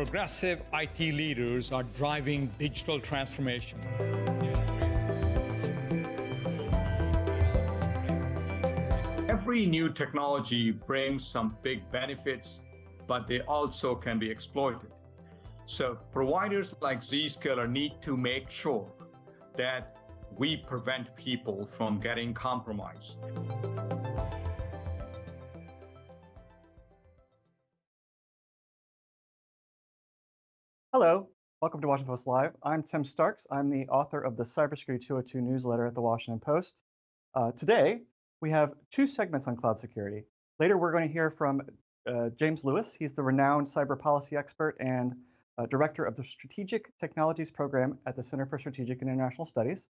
progressive IT leaders are driving digital transformation. Every new technology brings some big benefits, but they also can be exploited. So providers like Zscaler need to make sure that we prevent people from getting compromised. Hello, welcome to Washington Post Live. I'm Tim Starks. I'm the author of the Cybersecurity 202 newsletter at the Washington Post. Today, we have two segments on cloud security. Later, we're going to hear from James Lewis. He's the renowned cyber policy expert and director of the Strategic Technologies Program at the Center for Strategic and International Studies.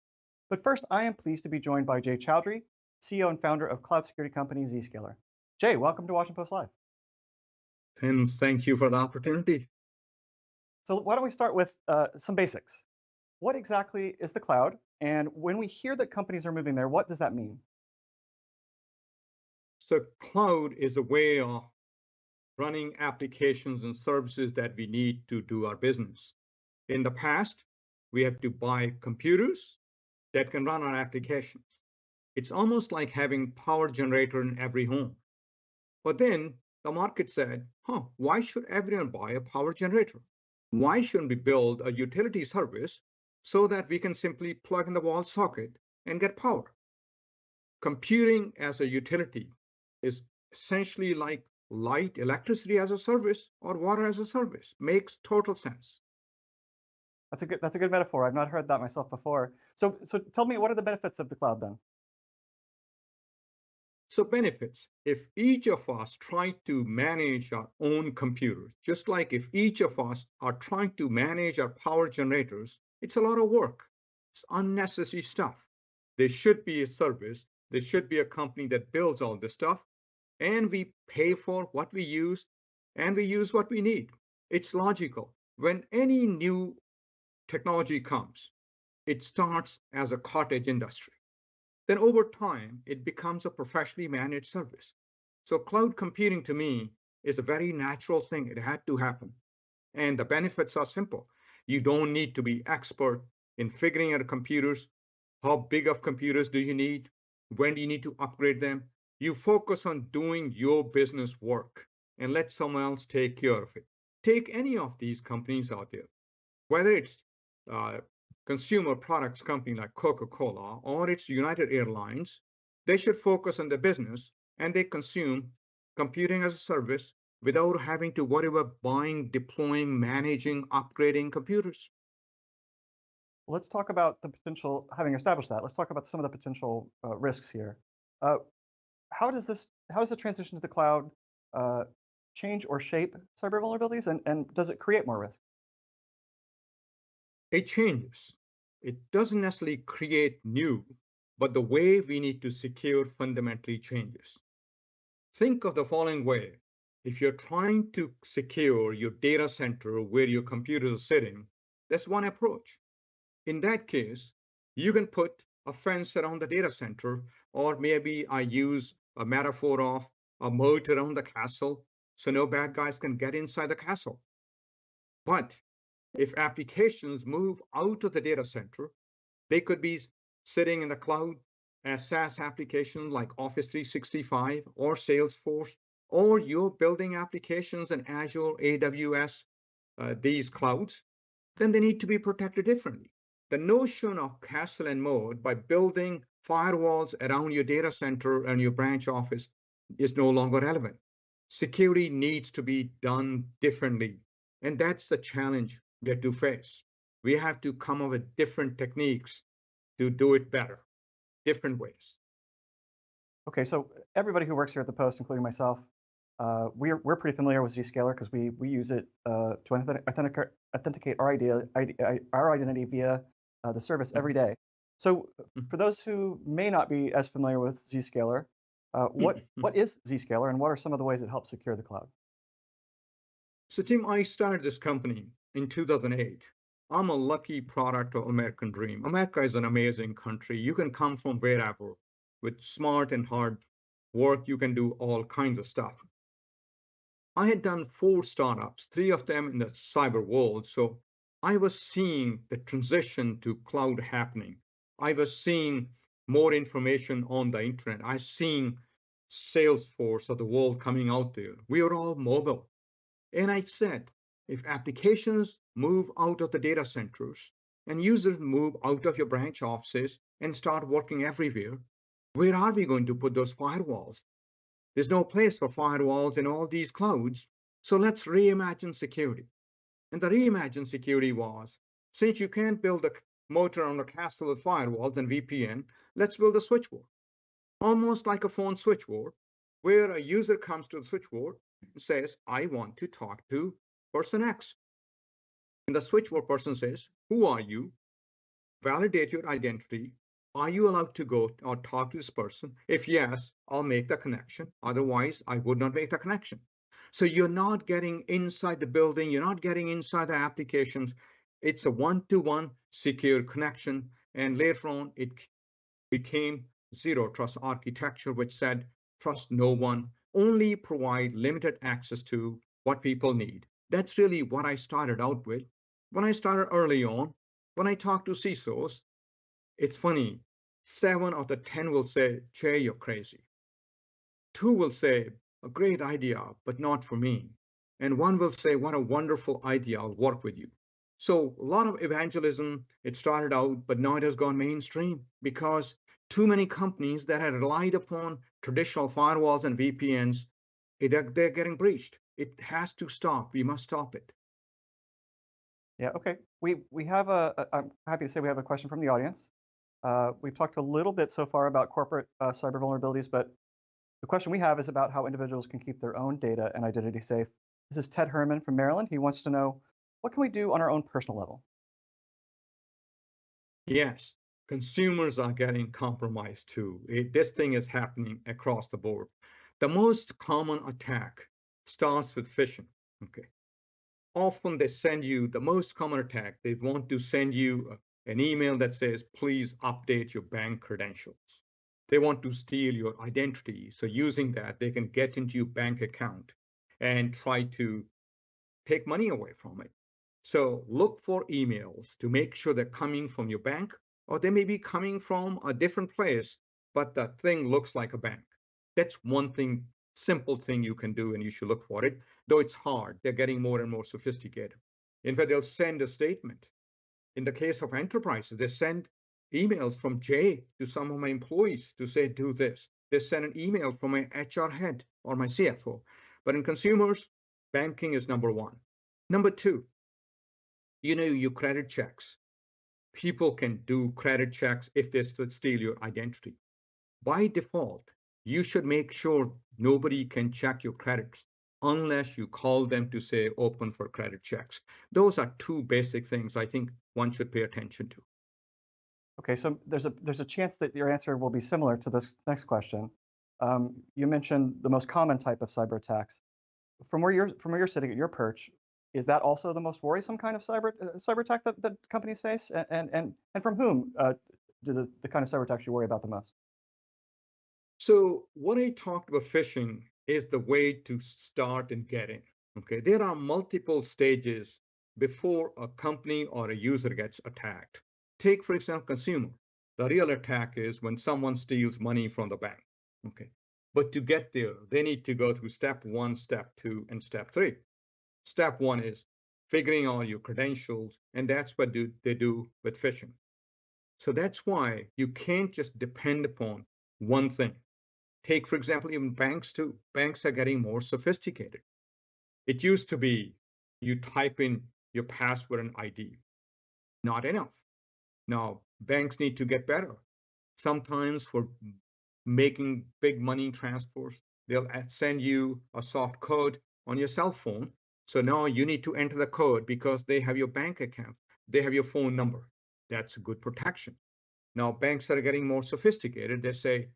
But first, I am pleased to be joined by Jay Chaudhry, CEO and founder of cloud security company Zscaler. Jay, welcome to Washington Post Live. Tim, thank you for the opportunity. So why don't we start with some basics? What exactly is the cloud? And when we hear that companies are moving there, what does that mean? So cloud is a way of running applications and services that we need to do our business. In the past, we have to buy computers that can run our applications. It's almost like having power generator in every home. But then the market said, why should everyone buy a power generator? Why shouldn't we build a utility service so that we can simply plug in the wall socket and get power? Computing as a utility is essentially like light, electricity as a service or water as a service. Makes total sense. That's a good metaphor. I've not heard that myself before. So tell me, what are the benefits of the cloud then? So benefits, if each of us try to manage our own computers, just like if each of us are trying to manage our power generators, it's a lot of work. It's unnecessary stuff. There should be a service. There should be a company that builds all this stuff, and we pay for what we use, and we use what we need. It's logical. When any new technology comes, it starts as a cottage industry. Then over time, it becomes a professionally managed service. So cloud computing to me is a very natural thing. It had to happen. And the benefits are simple. You don't need to be expert in figuring out computers. How big of computers do you need? When do you need to upgrade them? You focus on doing your business work and let someone else take care of it. Take any of these companies out there, whether it's consumer products company like Coca-Cola or it's United Airlines, they should focus on the business and they consume computing as a service without having to worry about buying, deploying, managing, upgrading computers. Let's talk about the potential, having established that, let's talk about some of the potential risks here. How does the transition to the cloud change or shape cyber vulnerabilities, and does it create more risk? It changes. It doesn't necessarily create new, but the way we need to secure fundamentally changes. Think of the following way. If you're trying to secure your data center where your computers are sitting, that's one approach. In that case, you can put a fence around the data center, or maybe I use a metaphor of a moat around the castle so no bad guys can get inside the castle. But if applications move out of the data center, they could be sitting in the cloud as SaaS applications like Office 365 or Salesforce, or you're building applications in Azure, AWS, these clouds, then they need to be protected differently. The notion of castle and moat by building firewalls around your data center and your branch office is no longer relevant. Security needs to be done differently. And that's the challenge we have to face. We have to come up with different techniques to do it better, different ways. Okay, so everybody who works here at the Post, including myself, we're pretty familiar with Zscaler because we use it to authenticate our identity via the service every day. So for those who may not be as familiar with Zscaler, what is Zscaler and what are some of the ways it helps secure the cloud? So Tim, I started this company in 2008. I'm a lucky product of American dream. America is an amazing country. You can come from wherever. With smart and hard work, you can do all kinds of stuff. I had done 4 startups, 3 of them in the cyber world. So I was seeing the transition to cloud happening. I was seeing more information on the internet. I seeing Salesforce of the world coming out there. We are all mobile. And I said, if applications move out of the data centers and users move out of your branch offices and start working everywhere, where are we going to put those firewalls? There's no place for firewalls in all these clouds. So let's reimagine security. And the reimagined security was, since you can't build a moat around a castle with firewalls and VPN, let's build a switchboard. Almost like a phone switchboard, where a user comes to the switchboard and says, I want to talk to person X. And the switchboard person says, who are you? Validate your identity. Are you allowed to go or talk to this person? If yes, I'll make the connection. Otherwise, I would not make the connection. So you're not getting inside the building. You're not getting inside the applications. It's a one-to-one secure connection. And later on, it became zero trust architecture, which said, trust no one, only provide limited access to what people need. That's really what I started out with. When I started early on, when I talked to CISOs, it's funny, 7 out of 10 will say, Jay, you're crazy. 2 will say, a great idea, but not for me. And 1 will say, what a wonderful idea, I'll work with you. So a lot of evangelism, it started out, but now it has gone mainstream because too many companies that had relied upon traditional firewalls and VPNs, they're getting breached. It has to stop. We must stop it. Yeah, okay. We have I'm happy to say we have a question from the audience. We've talked a little bit so far about corporate cyber vulnerabilities, but the question we have is about how individuals can keep their own data and identity safe. This is Ted Herman from Maryland. He wants to know, what can we do on our own personal level? Yes, consumers are getting compromised too. This thing is happening across the board. The most common attack starts with phishing. Okay. Often they send you the most common attack. They want to send you an email that says, please update your bank credentials. They want to steal your identity. So using that, they can get into your bank account and try to take money away from it. So look for emails to make sure they're coming from your bank, or they may be coming from a different place, but the thing looks like a bank. That's one thing, simple thing you can do, and you should look for it, though it's hard. They're getting more and more sophisticated. In fact, they'll send a statement. In the case of enterprises, they send emails from Jay to some of my employees to say, do this. They send an email from my HR head or my CFO. But in consumers, banking is number 1. Number 2, your credit checks. People can do credit checks if they steal your identity. By default, you should make sure nobody can check your credits unless you call them to say open for credit checks. Those are 2 basic things I think one should pay attention to. Okay, so there's a chance that your answer will be similar to this next question. You mentioned the most common type of cyber attacks. From where you're sitting at your perch, is that also the most worrisome kind of cyber attack that companies face? And from whom do the kind of cyber attacks you worry about the most? So what I talked about phishing is the way to start and get in. Okay, there are multiple stages before a company or a user gets attacked. Take, for example, consumer. The real attack is when someone steals money from the bank. Okay, but to get there, they need to go through step 1, step 2, and step 3. Step 1 is figuring out your credentials, and that's what they do with phishing. So that's why you can't just depend upon one thing. Take, for example, even banks too. Banks are getting more sophisticated. It used to be you type in your password and ID. Not enough. Now, banks need to get better. Sometimes for making big money transfers, they'll send you a soft code on your cell phone. So now you need to enter the code because they have your bank account. They have your phone number. That's a good protection. Now, banks are getting more sophisticated. They say,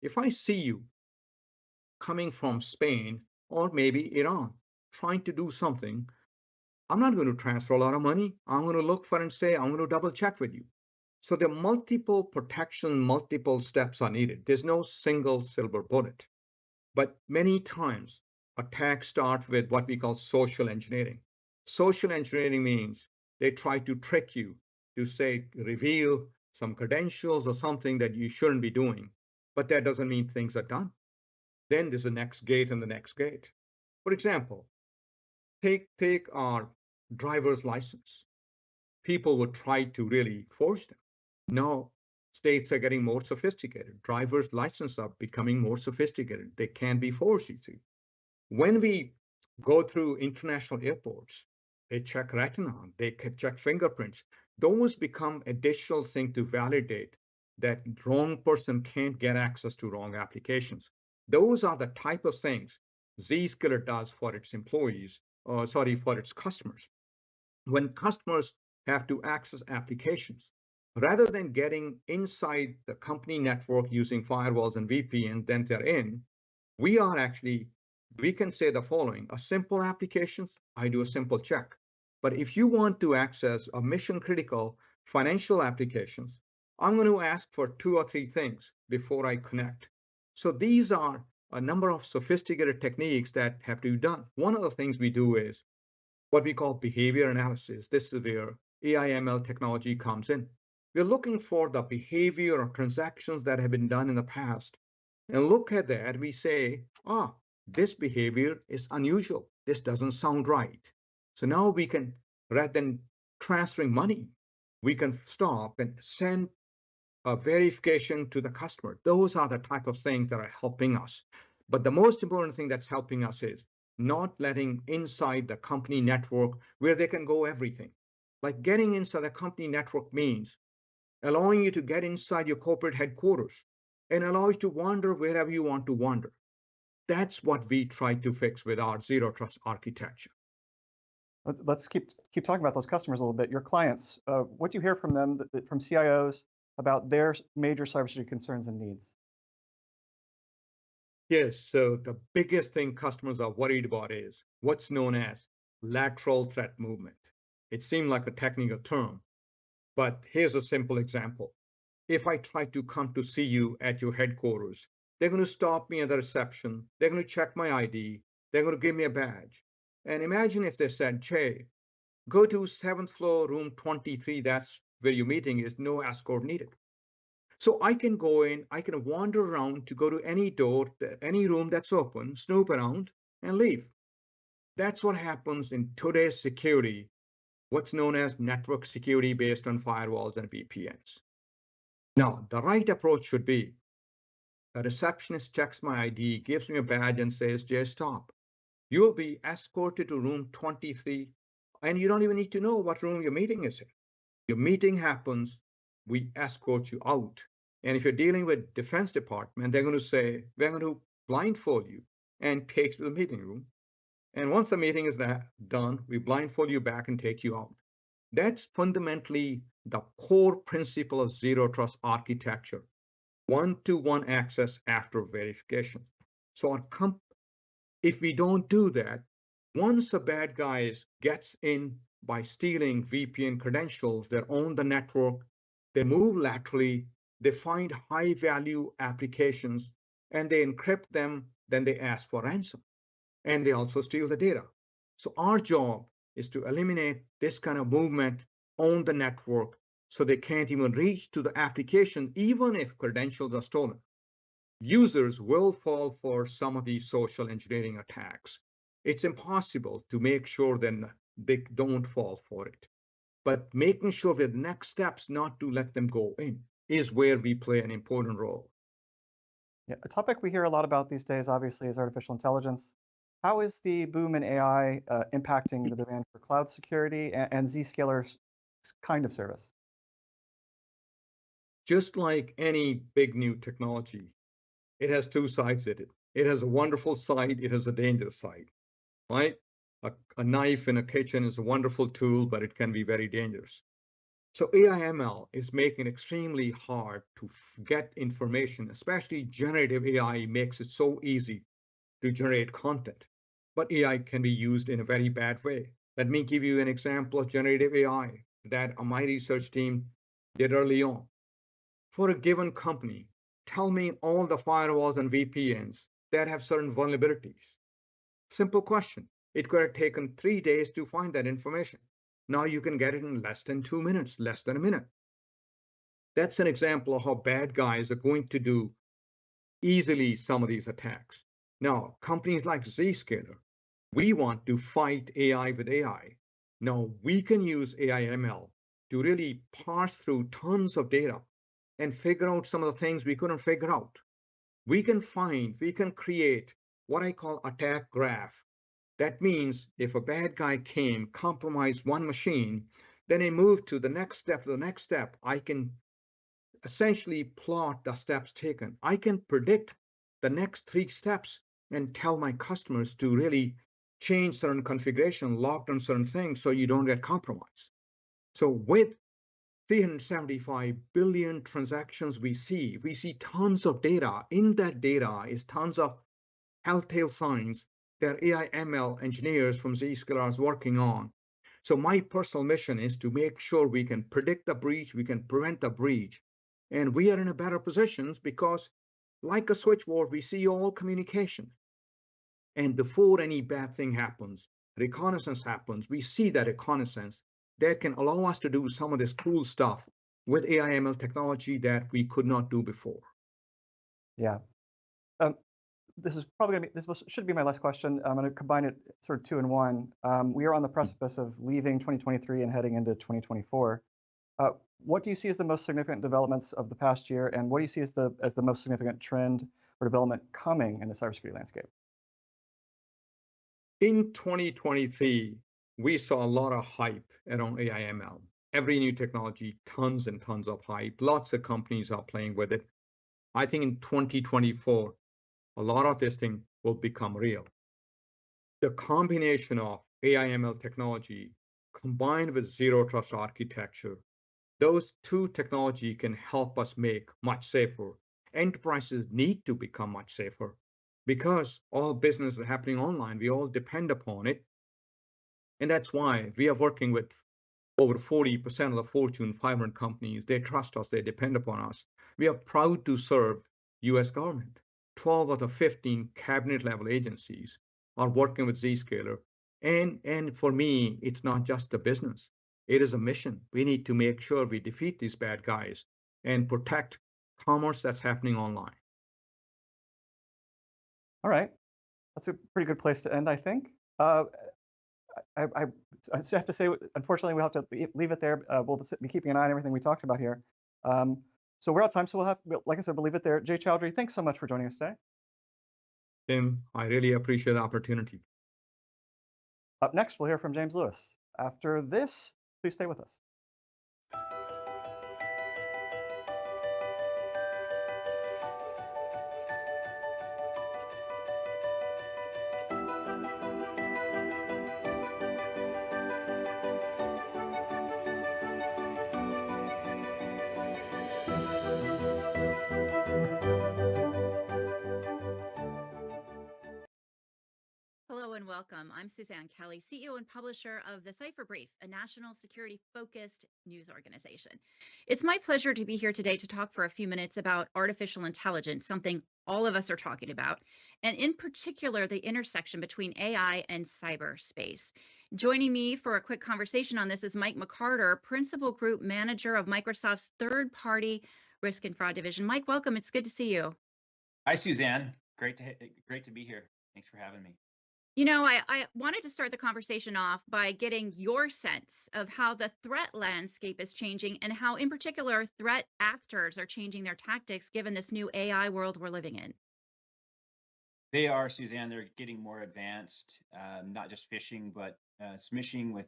if I see you coming from Spain or maybe Iran trying to do something, I'm not going to transfer a lot of money. I'm going to look for and say, I'm going to double check with you. So the multiple protection, multiple steps are needed. There's no single silver bullet. But many times attacks start with what we call social engineering. Social engineering means they try to trick you to say, reveal some credentials or something that you shouldn't be doing, but that doesn't mean things are done. Then there's the next gate and the next gate. For example, take our driver's license. People would try to really forge them. Now, states are getting more sophisticated. Driver's licenses are becoming more sophisticated. They can be forged, you see. When we go through international airports, they check retina, they can check fingerprints. Those become additional thing to validate that wrong person can't get access to wrong applications. Those are the type of things Zscaler does for its employees, for its customers. When customers have to access applications, rather than getting inside the company network using firewalls and VPN, then they're in, we can say the following: a simple applications, I do a simple check. But if you want to access a mission critical financial applications, I'm going to ask for 2 or 3 things before I connect. So these are a number of sophisticated techniques that have to be done. One of the things we do is what we call behavior analysis. This is where AI/ML technology comes in. We're looking for the behavior or transactions that have been done in the past, and look at that. We say, this behavior is unusual. This doesn't sound right. So now we can, rather than transferring money, we can stop and send a verification to the customer. Those are the type of things that are helping us. But the most important thing that's helping us is not letting inside the company network where they can go everything. Like getting inside the company network means allowing you to get inside your corporate headquarters and allow you to wander wherever you want to wander. That's what we try to fix with our zero trust architecture. Let's keep talking about those customers a little bit. Your clients, what do you hear from them, from CIOs, about their major cybersecurity concerns and needs? Yes, so the biggest thing customers are worried about is what's known as lateral threat movement. It seemed like a technical term, but here's a simple example. If I try to come to see you at your headquarters, they're going to stop me at the reception. They're going to check my ID. They're going to give me a badge. And imagine if they said, Jay, go to 7th floor, room 23. That's where your meeting is. No escort needed. So I can go in, I can wander around to go to any door, any room that's open, snoop around, and leave. That's what happens in today's security, what's known as network security based on firewalls and VPNs. Now, the right approach should be a receptionist checks my ID, gives me a badge, and says, Jay, stop. You will be escorted to room 23, and you don't even need to know what room your meeting is in. Your meeting happens, we escort you out. And if you're dealing with Defense Department, they're going to say, we're going to blindfold you and take you to the meeting room. And once the meeting is done, we blindfold you back and take you out. That's fundamentally the core principle of zero trust architecture. One-to-one access after verification. So if we don't do that, once a bad guy gets in by stealing VPN credentials, they own the network, they move laterally, they find high-value applications, and they encrypt them, then they ask for ransom. And they also steal the data. So our job is to eliminate this kind of movement on the network so they can't even reach to the application, even if credentials are stolen. Users will fall for some of these social engineering attacks. It's impossible to make sure that they don't fall for it. But making sure that the next steps not to let them go in is where we play an important role. Yeah, a topic we hear a lot about these days, obviously, is artificial intelligence. How is the boom in AI impacting the demand for cloud security and Zscaler's kind of service? Just like any big new technology, it has 2 sides in it. It has a wonderful side, it has a dangerous side, right? A knife in a kitchen is a wonderful tool, but it can be very dangerous. So AI/ML is making it extremely hard to get information, especially generative AI makes it so easy to generate content. But AI can be used in a very bad way. Let me give you an example of generative AI that my research team did early on. For a given company, tell me all the firewalls and VPNs that have certain vulnerabilities. Simple question. It could have taken 3 days to find that information. Now you can get it in less than 2 minutes, less than a minute. That's an example of how bad guys are going to do easily some of these attacks. Now, companies like Zscaler, we want to fight AI with AI. Now, we can use AI and ML to really parse through tons of data and figure out some of the things we couldn't figure out. We can create what I call attack graph. That means if a bad guy came, compromised one machine, then I move to the next step, I can essentially plot the steps taken. I can predict the next 3 steps and tell my customers to really change certain configuration, lock down certain things so you don't get compromised. So with 375 billion transactions we see tons of data. In that data is tons of telltale signs that AI ML engineers from Zscaler are working on. So my personal mission is to make sure we can predict the breach, we can prevent the breach. And we are in a better position because, like a switchboard, we see all communication. And before any bad thing happens, reconnaissance happens, we see that reconnaissance that can allow us to do some of this cool stuff with AI ML technology that we could not do before. Yeah. This is probably gonna be, should be my last question. I'm going to combine it sort of 2 in 1. We are on the precipice of leaving 2023 and heading into 2024. What do you see as the most significant developments of the past year, and what do you see as the most significant trend or development coming in the cybersecurity landscape? In 2023, we saw a lot of hype around AI ML. Every new technology, tons and tons of hype. Lots of companies are playing with it. I think in 2024, a lot of this thing will become real. The combination of AI ML technology combined with zero trust architecture, those two technology can help us make much safer. Enterprises need to become much safer because all business is happening online. We all depend upon it. And that's why we are working with over 40% of the Fortune 500 companies. They trust us, they depend upon us. We are proud to serve US government. 12 of the 15 cabinet level agencies are working with Zscaler. And for me, it's not just a business. It is a mission. We need to make sure we defeat these bad guys and protect commerce that's happening online. All right. That's a pretty good place to end, I think. I just have to say, unfortunately, we'll have to leave it there. We'll be keeping an eye on everything we talked about here. So we're out of time, so like I said, we'll leave it there. Jay Chaudhry, thanks so much for joining us today. Tim, I really appreciate the opportunity. Up next, we'll hear from James Lewis. After this, please stay with us. Hello and welcome. I'm Suzanne Kelly, CEO and publisher of the Cypher Brief, a national security-focused news organization. It's my pleasure to be here today to talk for a few minutes about artificial intelligence, something all of us are talking about, and in particular, the intersection between AI and cyberspace. Joining me for a quick conversation on this is Mike McCarter, Principal Group Manager of Microsoft's third-party risk and fraud division. Mike, welcome. It's good to see you. Hi, Suzanne. Great to be here. Thanks for having me. You know, I wanted to start the conversation off by getting your sense of how the threat landscape is changing and how, in particular, threat actors are changing their tactics given this new AI world we're living in. They are, Suzanne. They're getting more advanced, not just phishing, but smishing with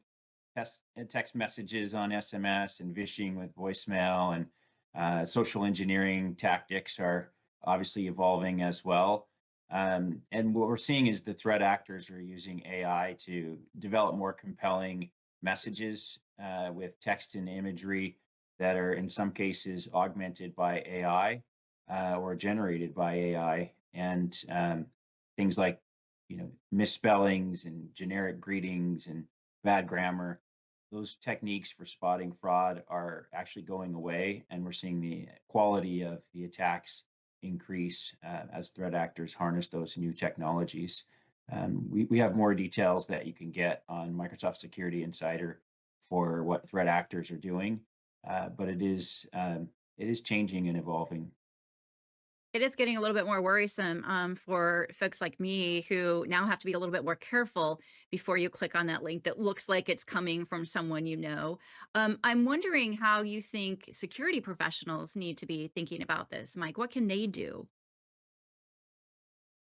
text messages on SMS and vishing with voicemail, and social engineering tactics are obviously evolving as well. And what we're seeing is the threat actors are using AI to develop more compelling messages with text and imagery that are in some cases augmented by AI or generated by AI, and things like, misspellings and generic greetings and bad grammar. Those techniques for spotting fraud are actually going away, and we're seeing the quality of the attacks increase as threat actors harness those new technologies. We have more details that you can get on Microsoft Security Insider for what threat actors are doing, but it is changing and evolving. It is getting a little bit more worrisome for folks like me who now have to be a little bit more careful before you click on that link that looks like it's coming from someone you know. I'm wondering how you think security professionals need to be thinking about this. Mike, what can they do?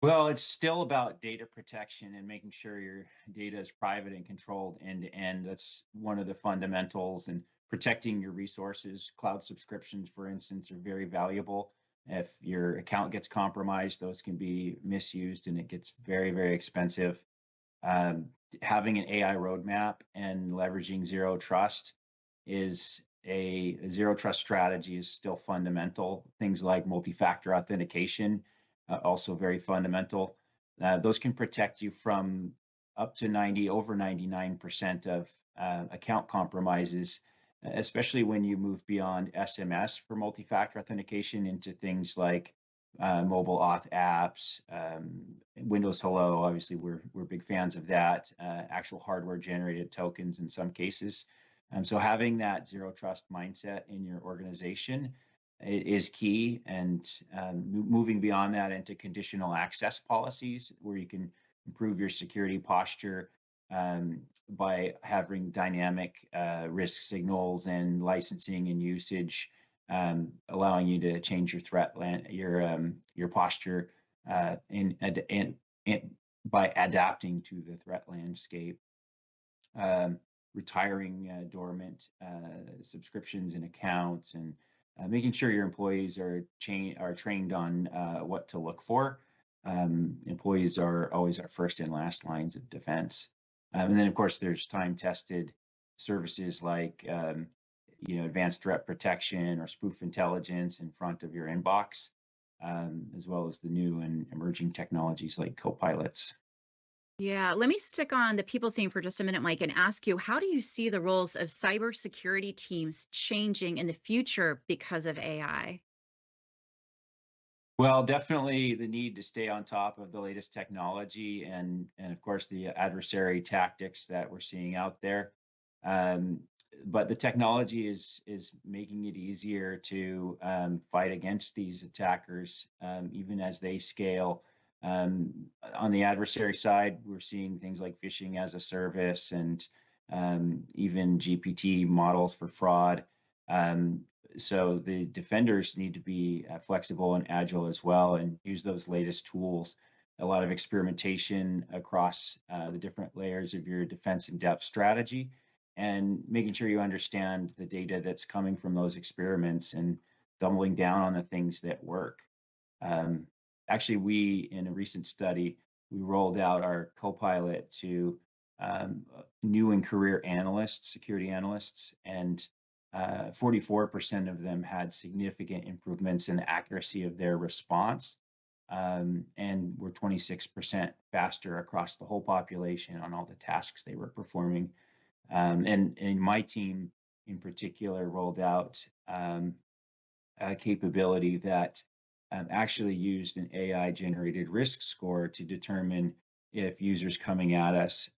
Well, it's still about data protection and making sure your data is private and controlled end to end. That's one of the fundamentals, and protecting your resources. Cloud subscriptions, for instance, are very valuable. If your account gets compromised, those can be misused and it gets very, very expensive. Um, Having an AI roadmap and leveraging zero trust is a zero trust strategy is still fundamental. Things like multi-factor authentication, also very fundamental. Those can protect you from up to over 99% of account compromises, especially when you move beyond SMS for multi-factor authentication into things like mobile auth apps, Windows Hello. Obviously, we're big fans of that. Actual hardware generated tokens in some cases. So having that zero trust mindset in your organization is key, and moving beyond that into conditional access policies where you can improve your security posture by having dynamic risk signals and licensing and usage, allowing you to change your your posture by adapting to the threat landscape. Retiring dormant subscriptions and accounts, and making sure your employees are trained on what to look for. Employees are always our first and last lines of defense. And then, of course, there's time-tested services like advanced threat protection or spoof intelligence in front of your inbox, as well as the new and emerging technologies like copilots. Yeah, let me stick on the people theme for just a minute, Mike, and ask you, how do you see the roles of cybersecurity teams changing in the future because of AI? Well, definitely the need to stay on top of the latest technology and of course the adversary tactics that we're seeing out there. But the technology is making it easier to fight against these attackers, even as they scale. On the adversary side, we're seeing things like phishing as a service and even GPT models for fraud. So the defenders need to be flexible and agile as well, and use those latest tools. A lot of experimentation across the different layers of your defense in depth strategy, and making sure you understand the data that's coming from those experiments and doubling down on the things that work. Actually, we, in a recent study, we rolled out our Copilot to new and career analysts, security analysts, and 44% of them had significant improvements in the accuracy of their response, and were 26% faster across the whole population on all the tasks they were performing. And my team in particular rolled out a capability that actually used an AI generated risk score to determine if users coming at us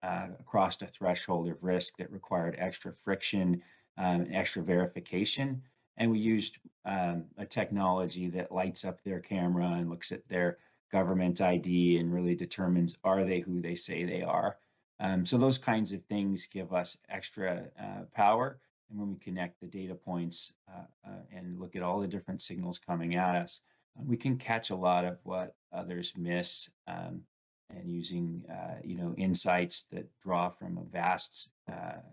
crossed a threshold of risk that required extra friction, extra verification. And we used a technology that lights up their camera and looks at their government ID and really determines, are they who they say they are? So those kinds of things give us extra power. And when we connect the data points and look at all the different signals coming at us, we can catch a lot of what others miss, and using insights that draw from a vast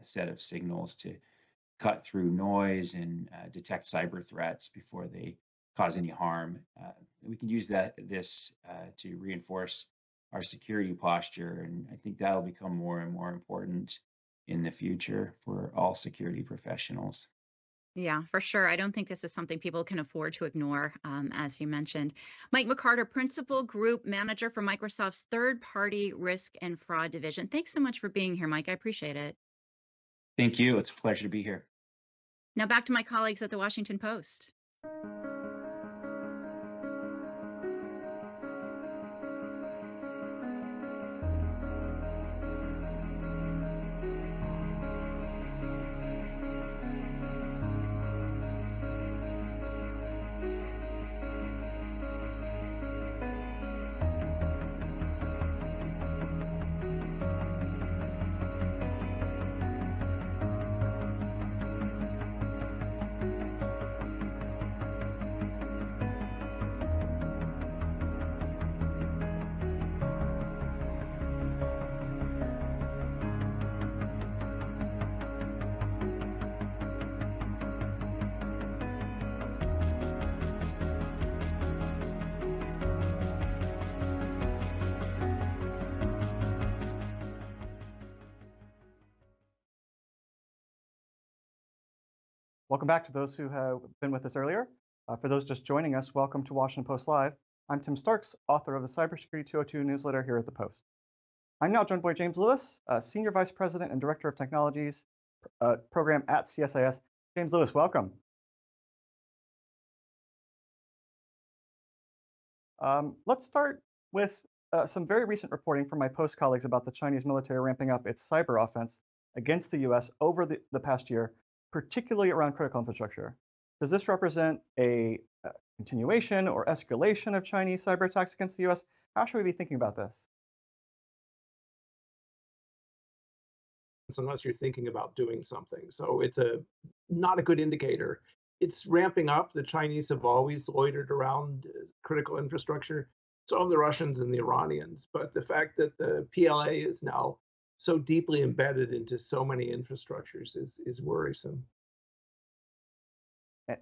set of signals to cut through noise and detect cyber threats before they cause any harm. We can use this to reinforce our security posture, and I think that'll become more and more important in the future for all security professionals. Yeah, for sure. I don't think this is something people can afford to ignore, as you mentioned. Mike McCarter, Principal Group Manager for Microsoft's Third-Party Risk and Fraud Division. Thanks so much for being here, Mike. I appreciate it. Thank you. It's a pleasure to be here. Now back to my colleagues at the Washington Post. Welcome back to those who have been with us earlier. For those just joining us, welcome to Washington Post Live. I'm Tim Starks, author of the Cybersecurity 202 newsletter here at the Post. I'm now joined by James Lewis, Senior Vice President and Director of Technologies Program at CSIS. James Lewis, welcome. Let's start with some very recent reporting from my Post colleagues about the Chinese military ramping up its cyber offense against the US over the past year, particularly around critical infrastructure. Does this represent a continuation or escalation of Chinese cyber attacks against the US? How should we be thinking about this? Unless you're thinking about doing something. So it's not a good indicator. It's ramping up. The Chinese have always loitered around critical infrastructure. So have the Russians and the Iranians. But the fact that the PLA is now so deeply embedded into so many infrastructures is worrisome.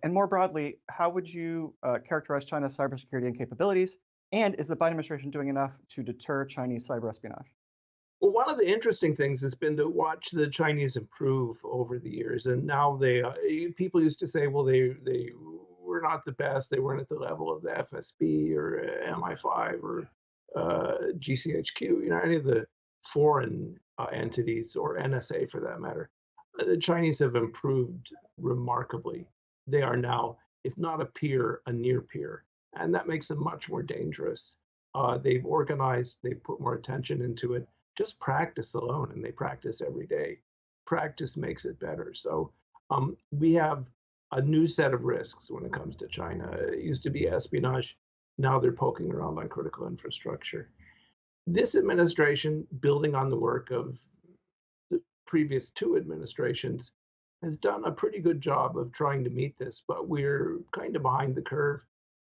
And more broadly, how would you characterize China's cybersecurity and capabilities? And is the Biden administration doing enough to deter Chinese cyber espionage? Well, one of the interesting things has been to watch the Chinese improve over the years, and now people used to say, well, they were not the best, they weren't at the level of the FSB or MI5 or GCHQ, any of the foreign entities or NSA for that matter. The Chinese have improved remarkably. They are now, if not a peer, a near peer, and that makes them much more dangerous. They've organized, they've put more attention into it. Just practice alone, and they practice every day. Practice makes it better. So we have a new set of risks when it comes to China. It used to be espionage. Now they're poking around on critical infrastructure. This administration, building on the work of the previous two administrations, has done a pretty good job of trying to meet this, but we're kind of behind the curve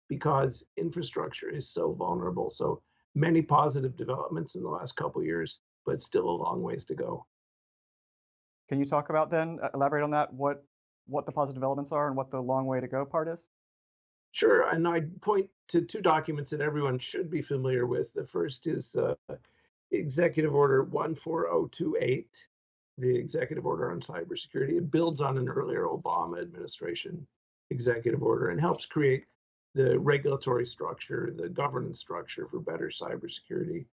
because infrastructure is so vulnerable. So many positive developments in the last couple of years, but still a long ways to go. Can you talk about then, elaborate on that, what the positive developments are and what the long way to go part is? Sure, and I'd point to two documents that everyone should be familiar with. The first is Executive Order 14028, the Executive Order on Cybersecurity. It builds on an earlier Obama administration executive order and helps create the regulatory structure, the governance structure for better cybersecurity.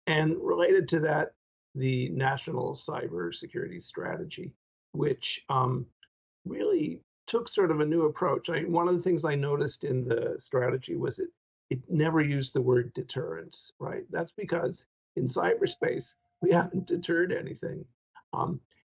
And related to that, the National Cybersecurity Strategy, which really took sort of a new approach. One of the things I noticed in the strategy was it never used the word deterrence, right? That's because in cyberspace, we haven't deterred anything.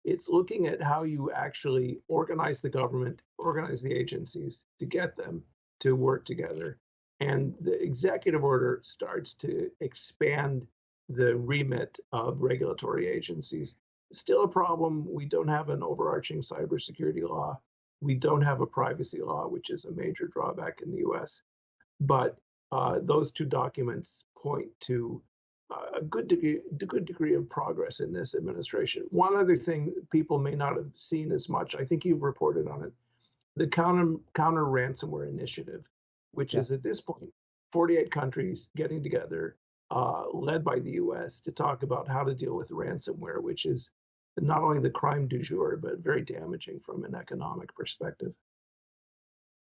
It's looking at how you actually organize the government, organize the agencies to get them to work together. And the executive order starts to expand the remit of regulatory agencies. Still a problem. We don't have an overarching cybersecurity law. We don't have a privacy law, which is a major drawback in the US. But those two documents point to a good degree of progress in this administration. One other thing people may not have seen as much, I think you've reported on it, the counter ransomware initiative, which is at this point 48 countries getting together, led by the US, to talk about how to deal with ransomware, which is not only the crime du jour, but very damaging from an economic perspective.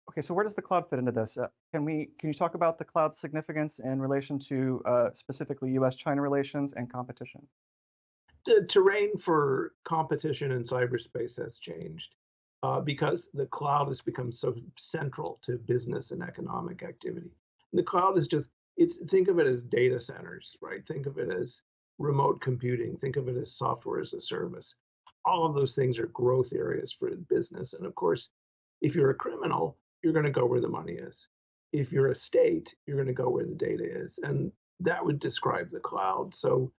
Okay, so where does the cloud fit into this? Can you talk about the cloud's significance in relation to specifically US-China relations and competition? The terrain for competition in cyberspace has changed because the cloud has become so central to business and economic activity. And the cloud is think of it as data centers, right? Think of it as remote computing. Think of it as software as a service. All of those things are growth areas for business. And of course, if you're a criminal, you're going to go where the money is. If you're a state, you're going to go where the data is. And that would describe the cloud. So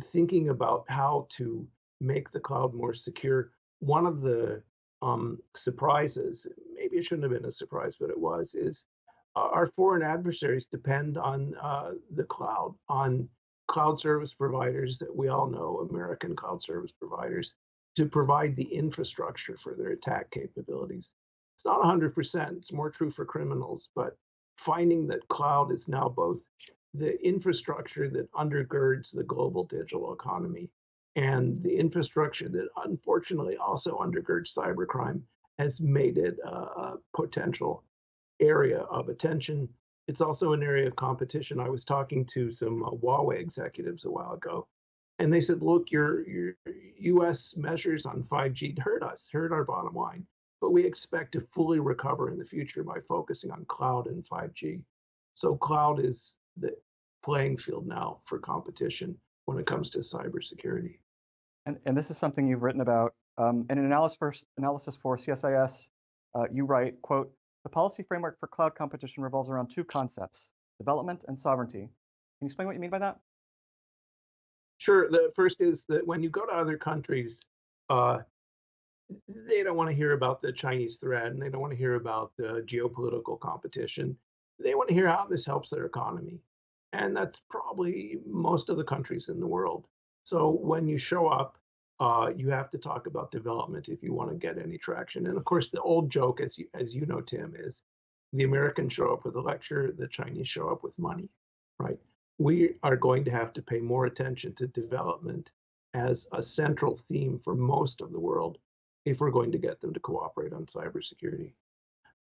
thinking about how to make the cloud more secure, one of the surprises, maybe it shouldn't have been a surprise, but it was, is our foreign adversaries depend on the cloud, on cloud service providers that we all know, American cloud service providers, to provide the infrastructure for their attack capabilities. It's not 100%, it's more true for criminals, but finding that cloud is now both the infrastructure that undergirds the global digital economy and the infrastructure that unfortunately also undergirds cybercrime has made it a potential area of attention. It's also an area of competition. I was talking to some Huawei executives a while ago, and they said, look, your US measures on 5G hurt us, hurt our bottom line, but we expect to fully recover in the future by focusing on cloud and 5G. So cloud is the playing field now for competition when it comes to cybersecurity. And this is something you've written about. In an analysis for CSIS, you write, quote, the policy framework for cloud competition revolves around two concepts, development and sovereignty. Can you explain what you mean by that? Sure. The first is that when you go to other countries, they don't want to hear about the Chinese threat, and they don't want to hear about the geopolitical competition. They want to hear how this helps their economy. And that's probably most of the countries in the world. So when you show up, you have to talk about development if you want to get any traction. And of course, the old joke, as you know, Tim, is the Americans show up with a lecture, the Chinese show up with money, right? We are going to have to pay more attention to development as a central theme for most of the world if we're going to get them to cooperate on cybersecurity.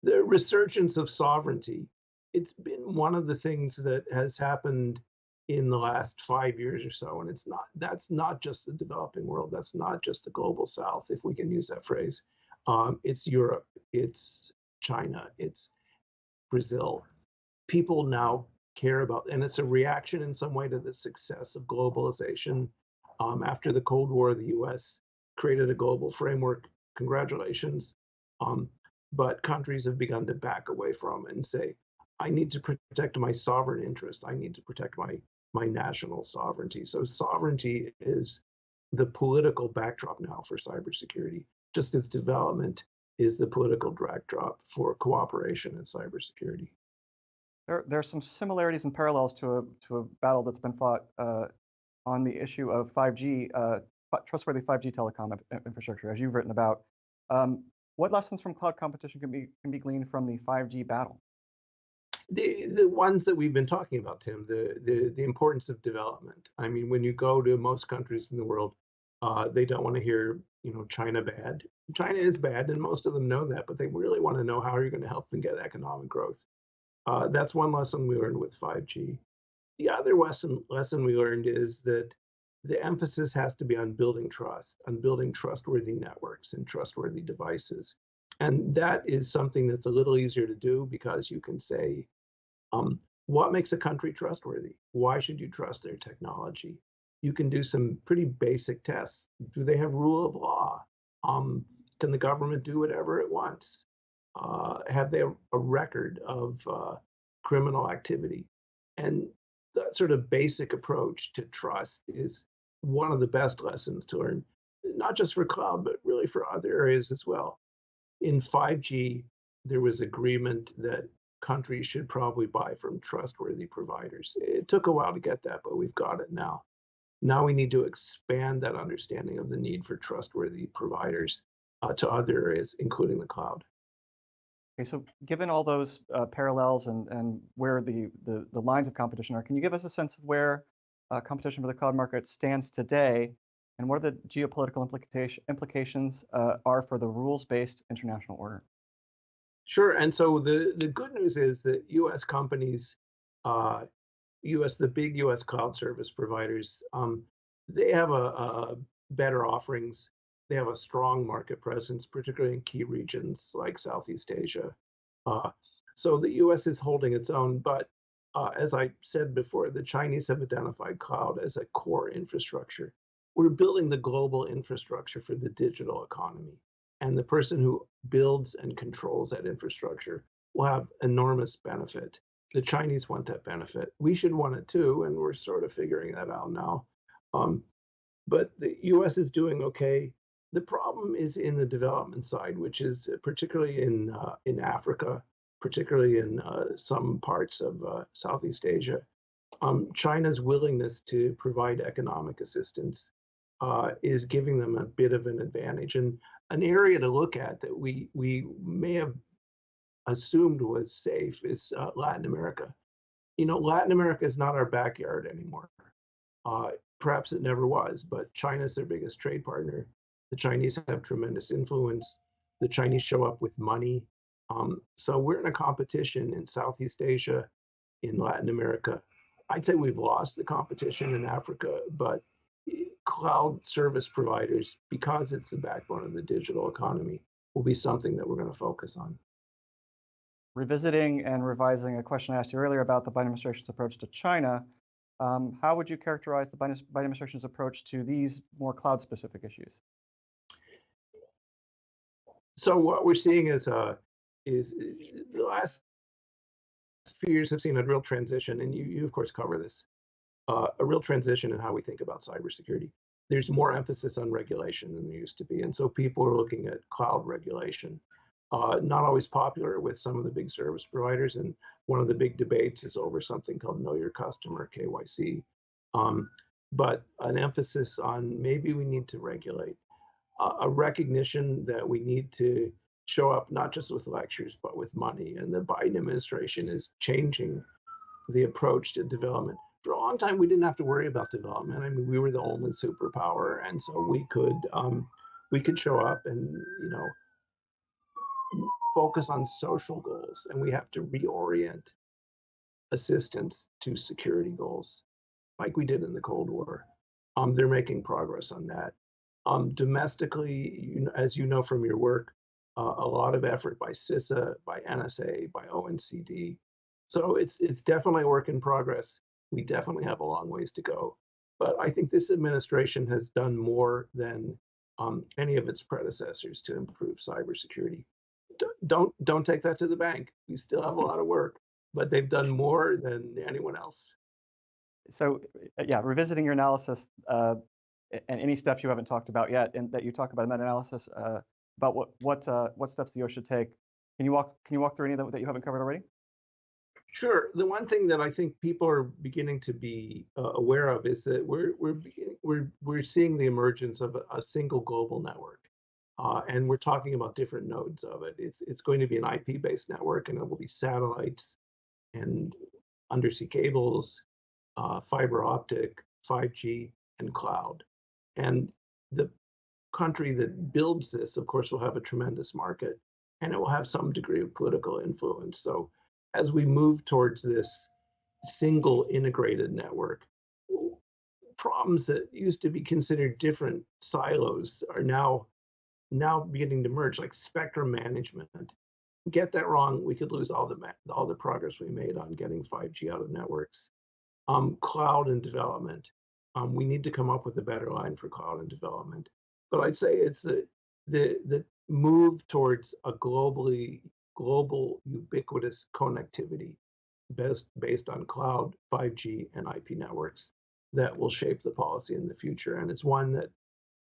The resurgence of sovereignty, it's been one of the things that has happened in the last 5 years or so. And that's not just the developing world. That's not just the global South, if we can use that phrase. It's Europe, it's China, it's Brazil. People now care about, and it's a reaction in some way to the success of globalization. After the Cold War, the US created a global framework. Congratulations. But countries have begun to back away from it and say, I need to protect my sovereign interests. I need to protect my national sovereignty. So sovereignty is the political backdrop now for cybersecurity, just as development is the political backdrop for cooperation in cybersecurity. There are some similarities and parallels to a battle that's been fought on the issue of 5G, trustworthy 5G telecom infrastructure, as you've written about. What lessons from cloud competition can be gleaned from the 5G battle? The ones that we've been talking about, Tim, the importance of development. I mean, when you go to most countries in the world, they don't want to hear, China bad. China is bad, and most of them know that, but they really want to know how you're going to help them get economic growth. That's one lesson we learned with 5G. The other lesson we learned is that the emphasis has to be on building trust, on building trustworthy networks and trustworthy devices. And that is something that's a little easier to do because you can say, what makes a country trustworthy? Why should you trust their technology? You can do some pretty basic tests. Do they have rule of law? Can the government do whatever it wants? Have they a record of criminal activity? And that sort of basic approach to trust is one of the best lessons to learn, not just for cloud, but really for other areas as well. In 5G, there was agreement that countries should probably buy from trustworthy providers. It took a while to get that, but we've got it now. Now we need to expand that understanding of the need for trustworthy providers to other areas, including the cloud. Okay, so given all those parallels and where the lines of competition are, can you give us a sense of where competition for the cloud market stands today, and what are the geopolitical implications are for the rules-based international order? Sure. And so the good news is that U.S. companies, the big U.S. cloud service providers, they have a better offerings. They have a strong market presence, particularly in key regions like Southeast Asia. So the U.S. is holding its own, but as I said before, the Chinese have identified cloud as a core infrastructure. We're building the global infrastructure for the digital economy. And the person who builds and controls that infrastructure will have enormous benefit. The Chinese want that benefit. We should want it too, and we're sort of figuring that out now. But the US is doing okay. The problem is in the development side, which is particularly in Africa, particularly in some parts of Southeast Asia. China's willingness to provide economic assistance is giving them a bit of an advantage. And an area to look at that we may have assumed was safe is Latin America. Latin America is not our backyard anymore. Perhaps it never was, but China's their biggest trade partner. The Chinese have tremendous influence. The Chinese show up with money. So we're in a competition in Southeast Asia, in Latin America. I'd say we've lost the competition in Africa, but cloud service providers, because it's the backbone of the digital economy, will be something that we're going to focus on. Revisiting and revising a question I asked you earlier about the Biden administration's approach to China, how would you characterize the Biden administration's approach to these more cloud-specific issues? So what we're seeing is the last few years have seen a real transition, and you of course cover this, a real transition in how we think about cybersecurity. There's more emphasis on regulation than there used to be, and so people are looking at cloud regulation. Not always popular with some of the big service providers, and one of the big debates is over something called Know Your Customer, KYC. But an emphasis on maybe we need to regulate, a recognition that we need to show up not just with lectures, but with money. And the Biden administration is changing the approach to development. For a long time, we didn't have to worry about development. I mean, we were the only superpower, and so we could show up and focus on social goals, and we have to reorient assistance to security goals, like we did in the Cold War. They're making progress on that. Domestically, as you know from your work, a lot of effort by CISA, by NSA, by ONCD. So it's definitely a work in progress. We definitely have a long ways to go. But I think this administration has done more than any of its predecessors to improve cybersecurity. Don't take that to the bank. We still have a lot of work, but they've done more than anyone else. So, yeah, revisiting your analysis and any steps you haven't talked about yet, and that you talk about in that analysis, about what steps the US should take. Can you walk through any of that you haven't covered already? Sure. The one thing that I think people are beginning to be aware of is that we're seeing the emergence of a single global network, and we're talking about different nodes of it. It's going to be an IP-based network, and it will be satellites and undersea cables, fiber optic, 5G, and cloud. And the country that builds this, of course, will have a tremendous market, and it will have some degree of political influence. So as we move towards this single integrated network, problems that used to be considered different silos are now beginning to merge, like spectrum management. Get that wrong, we could lose all the progress we made on getting 5G out of networks. Cloud and development. We need to come up with a better line for cloud and development. But I'd say it's the move towards a global ubiquitous connectivity based on cloud, 5G, and IP networks that will shape the policy in the future. And it's one that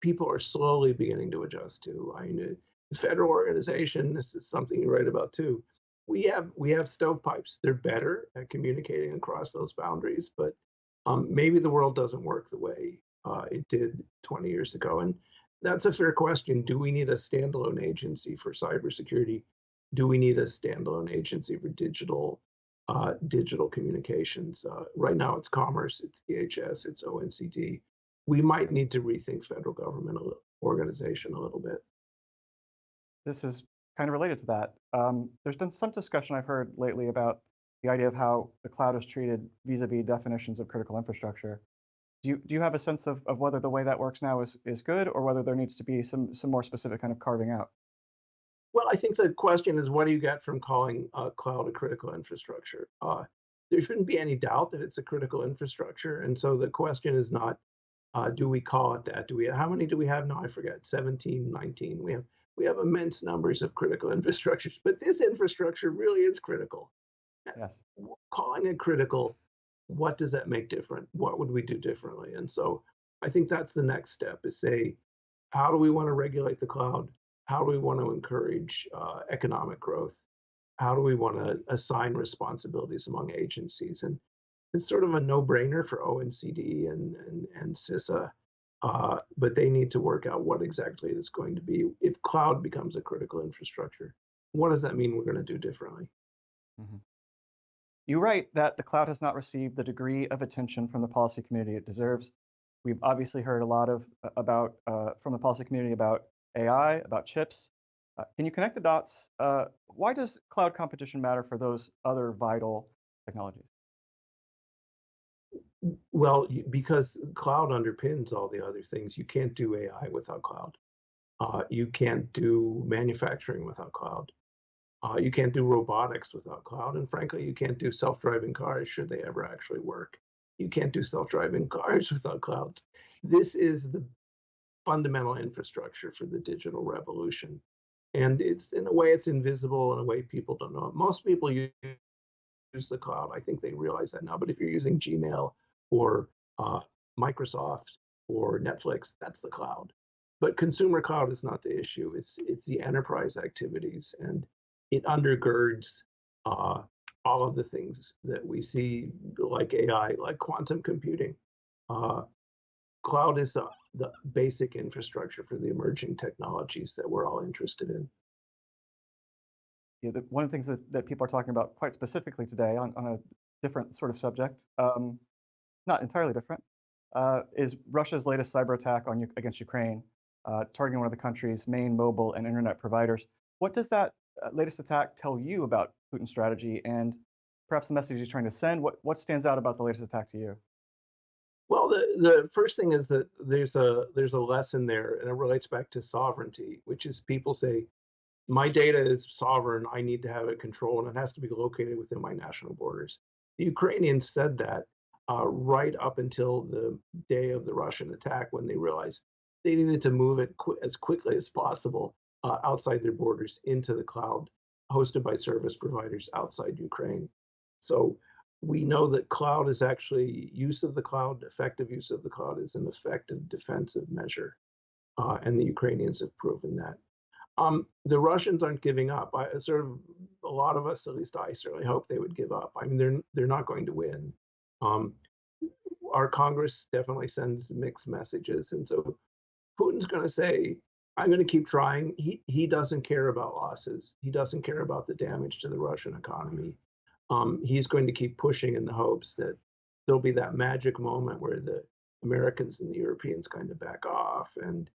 people are slowly beginning to adjust to. I mean, the federal organization, this is something you write about too. We have stovepipes. They're better at communicating across those boundaries, but maybe the world doesn't work the way it did 20 years ago. And that's a fair question. Do we need a standalone agency for cybersecurity? Do we need a standalone agency for digital communications? Right now, it's Commerce, it's DHS, it's ONCD. We might need to rethink federal government organization a little bit. This is kind of related to that. There's been some discussion I've heard lately about the idea of how the cloud is treated vis-a-vis definitions of critical infrastructure. Do you have a sense of whether the way that works now is good, or whether there needs to be some more specific kind of carving out? Well, I think the question is, what do you get from calling cloud a critical infrastructure? There shouldn't be any doubt that it's a critical infrastructure, and so the question is not, do we call it that? How many do we have now? I forget, 17, 19. We have immense numbers of critical infrastructures, but this infrastructure really is critical. Yes. Calling it critical, what does that make different? What would we do differently? And so I think that's the next step, is say, how do we want to regulate the cloud? How do we want to encourage economic growth? How do we want to assign responsibilities among agencies? And it's sort of a no-brainer for ONCD and CISA, but they need to work out what exactly it's going to be. If cloud becomes a critical infrastructure, what does that mean we're going to do differently? Mm-hmm. You write that the cloud has not received the degree of attention from the policy community it deserves. We've obviously heard a lot about from the policy community about AI, about chips. Can you connect the dots? Why does cloud competition matter for those other vital technologies? Well, because cloud underpins all the other things. You can't do AI without cloud. You can't do manufacturing without cloud. You can't do robotics without cloud. And frankly, you can't do self-driving cars should they ever actually work. You can't do self-driving cars without cloud. This is the fundamental infrastructure for the digital revolution. And it's in a way it's invisible, in a way people don't know. Most people use the cloud. I think they realize that now. But if you're using Gmail or Microsoft or Netflix, that's the cloud. But consumer cloud is not the issue. It's the enterprise activities, and it undergirds all of the things that we see, like AI, like quantum computing. Cloud is the basic infrastructure for the emerging technologies that we're all interested in. Yeah, one of the things that people are talking about quite specifically today on a different sort of subject, not entirely different, is Russia's latest cyber attack against Ukraine, targeting one of the country's main mobile and internet providers. What does that latest attack tell you about Putin's strategy and perhaps the message he's trying to send? What stands out about the latest attack to you? Well, the first thing is that there's a lesson there, and it relates back to sovereignty, which is people say, my data is sovereign, I need to have it controlled, and it has to be located within my national borders. The Ukrainians said that right up until the day of the Russian attack, when they realized they needed to move it as quickly as possible outside their borders into the cloud, hosted by service providers outside Ukraine. So we know that cloud is actually use of the cloud, effective use of the cloud is an effective defensive measure, and the Ukrainians have proven that. The Russians aren't giving up. A lot of us, at least I certainly hope they would give up. I mean, they're not going to win. Our Congress definitely sends mixed messages, and so Putin's going to say, "I'm going to keep trying." He doesn't care about losses. He doesn't care about the damage to the Russian economy. He's going to keep pushing in the hopes that there'll be that magic moment where the Americans and the Europeans kind of back off and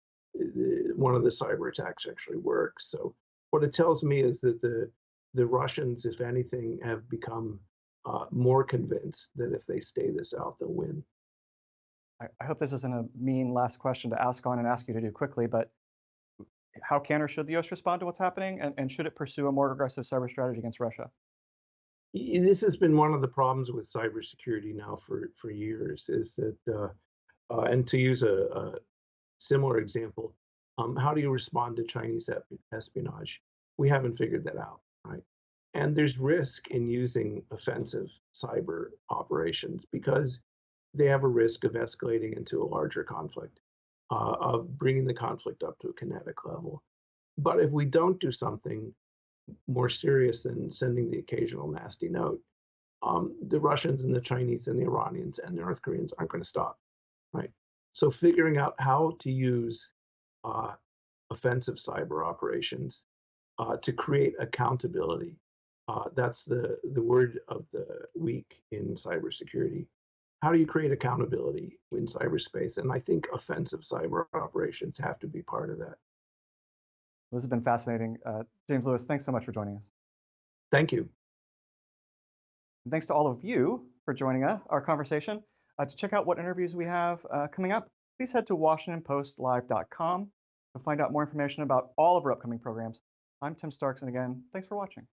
one of the cyber attacks actually works. So what it tells me is that the Russians, if anything, have become more convinced that if they stay this out, they'll win. I hope this isn't a mean last question to ask on and ask you to do quickly, but how can or should the US respond to what's happening? And should it pursue a more aggressive cyber strategy against Russia? This has been one of the problems with cybersecurity now for years, is that, and to use a similar example, how do you respond to Chinese espionage? We haven't figured that out, right? And there's risk in using offensive cyber operations because they have a risk of escalating into a larger conflict, of bringing the conflict up to a kinetic level. But if we don't do something more serious than sending the occasional nasty note, the Russians and the Chinese and the Iranians and the North Koreans aren't going to stop, right? So figuring out how to use offensive cyber operations to create accountability, that's the word of the week in cybersecurity. How do you create accountability in cyberspace? And I think offensive cyber operations have to be part of that. This has been fascinating. James Lewis, thanks so much for joining us. Thank you. And thanks to all of you for joining our conversation. To check out what interviews we have coming up, please head to WashingtonPostLive.com to find out more information about all of our upcoming programs. I'm Tim Starks, and again, thanks for watching.